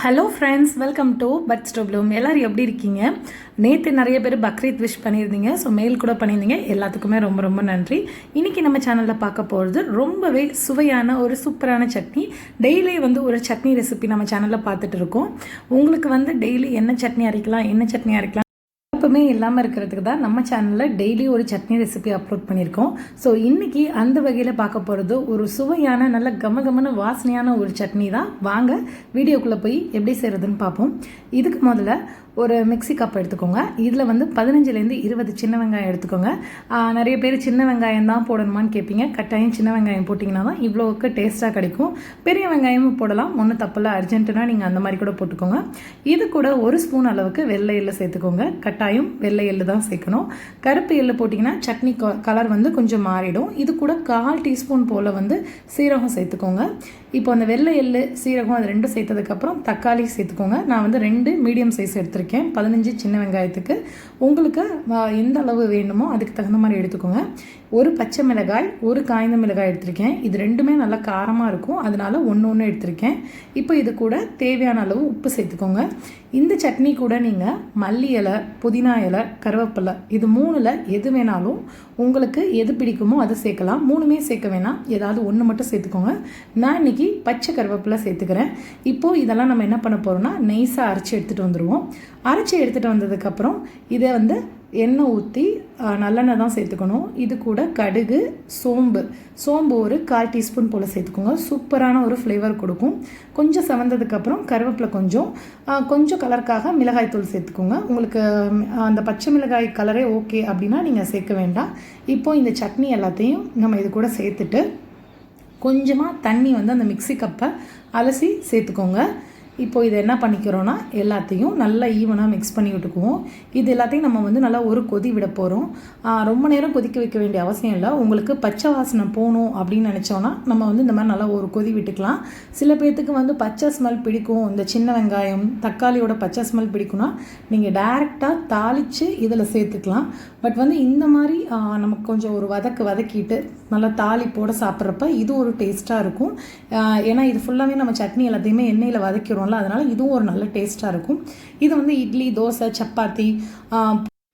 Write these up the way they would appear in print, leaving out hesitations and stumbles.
Hello friends, welcome to buds to bloom. எல்லோரும் எப்படி இருக்கீங்க? நேற்று நிறைய பேர் பக்ரீத் விஷ் பண்ணியிருந்தீங்க. ஸோ மெயில் கூட பண்ணியிருந்தீங்க. எல்லாத்துக்குமே ரொம்ப ரொம்ப நன்றி. இன்றைக்கி நம்ம சேனலில் பார்க்க போகிறது ரொம்பவே சுவையான ஒரு சூப்பரான சட்னி. டெய்லி ஒரு சட்னி ரெசிபி நம்ம சேனலில் பார்த்துட்டு இருக்கோம். உங்களுக்கு டெய்லி என்ன சட்னி அரைக்கலாம், என்ன சட்னி அரைக்கலாம் எப்பவுமே இல்லாமல் இருக்கிறதுக்கு தான் நம்ம சேனலில் டெய்லி ஒரு சட்னி ரெசிபி அப்லோட் பண்ணியிருக்கோம். ஸோ இன்றைக்கி அந்த வகையில் பார்க்க போகிறது ஒரு சுவையான நல்ல கமகமான வாசனையான ஒரு சட்னி தான். வாங்க வீடியோக்குள்ளே போய் எப்படி செய்கிறதுன்னு பார்ப்போம். இதுக்கு முதல்ல ஒரு மிக்ஸி கப் எடுத்துக்கோங்க. இதில் 15லேருந்து 20 சின்ன வெங்காயம் எடுத்துக்கோங்க. நிறைய பேர் சின்ன வெங்காயம் தான் போடணுமான்னு கேட்பீங்க. கட்டாயம் சின்ன வெங்காயம் போட்டிங்கன்னா தான் இவ்வளோவுக்கு டேஸ்ட்டாக கிடைக்கும். பெரிய வெங்காயமும் போடலாம், ஒன்றும் தப்பில்லை. அர்ஜென்ட்டுனா நீங்கள் அந்த மாதிரி கூட போட்டுக்கோங்க. இது கூட 1 ஸ்பூன் அளவுக்கு வெள்ளை எள்ளு சேர்த்துக்கோங்க. கட்டாயம் வெள்ளை எள்ளு தான் சேர்க்கணும். கருப்பு எள்ளு போட்டிங்கன்னா சட்னி கலர் கொஞ்சம் மாறிடும். இது கூட 1/4 டீஸ்பூன் போல் சீரகம் சேர்த்துக்கோங்க. இப்போ அந்த வெள்ளை எள்ளு சீரகம் அது ரெண்டும் சேர்த்ததுக்கப்புறம் தக்காளி சேர்த்துக்கோங்க. நான் 2 மீடியம் சைஸ் எடுத்துருக்கேன். 15 சின்ன வெங்காயத்துக்கு. உங்களுக்கு எந்த அளவு வேணுமோ அதுக்கு தகுந்த மாதிரி எடுத்துக்கோங்க. ஒரு பச்சை மிளகாய், ஒரு காய்ந்த மிளகாய் எடுத்திருக்கேன். இது ரெண்டுமே நல்லா காரமாக இருக்கும், அதனால ஒன்று எடுத்திருக்கேன். இப்போ இது கூட தேவையான அளவு உப்பு சேர்த்துக்கோங்க. இந்த சட்னி கூட நீங்கள் மல்லி இலை, புதினா இலை, கருவேப்பிலை இது 3ல் எது வேணாலும் உங்களுக்கு எது பிடிக்குமோ அதை சேர்க்கலாம். 3மே சேர்க்க வேணாம், ஏதாவது ஒன்று மட்டும் சேர்த்துக்கோங்க. நான் இன்றைக்கி பச்சை கருவேப்பிலை சேர்த்துக்கிறேன். இப்போது இதெல்லாம் நம்ம என்ன பண்ண போகிறோம்னா நைஸாக அரைச்சி எடுத்துகிட்டு வந்துடுவோம். அரைச்சி எடுத்துகிட்டு வந்ததுக்கப்புறம் இதை எண்ணெய் ஊற்றி நல்லெண்ணெய் தான் சேர்த்துக்கணும். இது கூட கடுகு, சோம்பு ஒரு 1/4 டீஸ்பூன் போல் சேர்த்துக்கோங்க. சூப்பரான ஒரு ஃப்ளேவர் கொடுக்கும். கொஞ்சம் செவந்ததுக்கப்புறம் கருவேப்பிலை கொஞ்சம் கலருக்காக மிளகாய்த்தூள் சேர்த்துக்கோங்க. உங்களுக்கு அந்த பச்சை மிளகாய் கலரே ஓகே அப்படின்னா நீங்கள் சேர்க்க வேண்டாம். இப்போ இந்த சட்னி எல்லாத்தையும் நம்ம இது கூட சேர்த்துட்டு கொஞ்சமாக தண்ணி அந்த மிக்ஸி கப்பை அலசி சேர்த்துக்கோங்க. இப்போ இதை என்ன பண்ணிக்கிறோன்னா எல்லாத்தையும் நல்லா ஈவனாக மிக்ஸ் பண்ணி விட்டுக்குவோம். இது எல்லாத்தையும் நம்ம நல்லா ஒரு கொதி விட போகிறோம். ரொம்ப நேரம் கொதிக்க வைக்க வேண்டிய அவசியம் இல்லை. உங்களுக்கு பச்சை வாசனை போகணும் அப்படின்னு நினச்சோன்னா நம்ம இந்த மாதிரி நல்லா ஒரு கொதி விட்டுக்கலாம். சில பேர்த்துக்கு பச்சை ஸ்மெல் பிடிக்கும், இந்த சின்ன வெங்காயம் தக்காளியோட பச்சை ஸ்மெல் பிடிக்கும்னா நீங்கள் டைரெக்டாக தாளித்து இதில் சேர்த்துக்கலாம். பட் இந்த மாதிரி நமக்கு கொஞ்சம் ஒரு வதக்கிட்டு நல்லா தாளிப்போட சாப்பிட்றப்ப இது ஒரு டேஸ்ட்டாக இருக்கும். ஏன்னா இது ஃபுல்லாகவே நம்ம சட்னி எல்லாத்தையுமே எண்ணெயில் வதக்கிறோம், அதனால் இதுவும் ஒரு நல்ல டேஸ்ட்டாக இருக்கும். இது இட்லி, தோசை, சப்பாத்தி,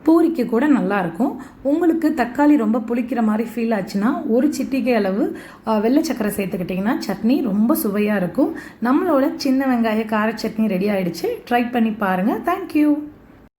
பூரிக்கு கூட நல்லாயிருக்கும். உங்களுக்கு தக்காளி ரொம்ப புளிக்கிற மாதிரி ஃபீல் ஆச்சுன்னா ஒரு சிட்டிகை அளவு வெள்ளை சக்கரை சேர்த்துக்கிட்டிங்கன்னா சட்னி ரொம்ப சுவையாக இருக்கும். நம்மளோட சின்ன வெங்காய கார சட்னி ரெடி ஆகிடுச்சு. ட்ரை பண்ணி பாருங்கள். தேங்க்யூ.